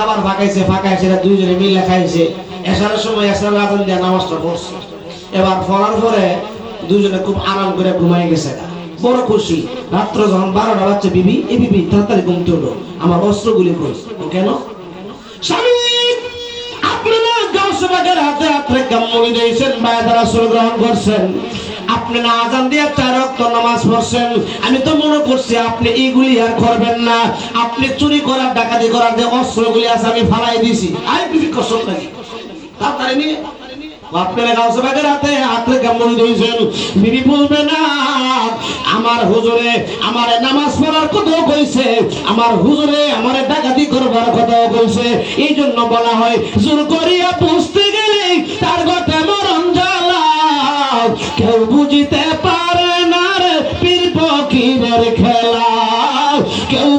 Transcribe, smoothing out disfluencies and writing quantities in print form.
খাবার ফাঁকাইছে দুইজনে মিলে খাইছে। এশারের সময় এশারের আজান দিয়ে নামাজটা পড়ছে। এবার পড়ার পরে দুইজনে খুব আরাম করে ঘুমাই গেছে, বড় খুশি। রাত্র যখন 12টা বাজছে, বিবি এ বিবি তাড়াতাড়ি ঘুমতে হলো, আমার অস্ত্রগুলি কই? কেন স্বামী? আপনি না গাউসে বাগের হাতে হাতে কামড়ি দিয়েছেন, বায়াতের রাসূল গ্রহণ করছেন, আপনি না আজান দিয়ে 4 ওয়াক্ত নামাজ পড়ছেন। আমি তো মনে করছি আপনি এইগুলি আর করবেন না, আপনি চুরি করার ডাকাতি করার যে অস্ত্রগুলি আছে আমি ফালাই দিছি। আই বিবি কসম লাগি তাড়াতাড়ি নিয়ে আপনারা গাউসে বাগের হাতে হাতে কামড়ি দিয়েছেন। বিবি বলবে না, আমার হুজুরে আমারে নামাজ পড়ার কথাও কইছে, আমার হুজুরে আমারে ডাকাতি করবার কথাও কইছে। এই জন্য বলা হয় জোর করিয়া পুষতে গেলে তার গটে মরণ জ্বালা, কেউ বুঝিতে পারে না রে পীর ফকিরের খেলা, কেউ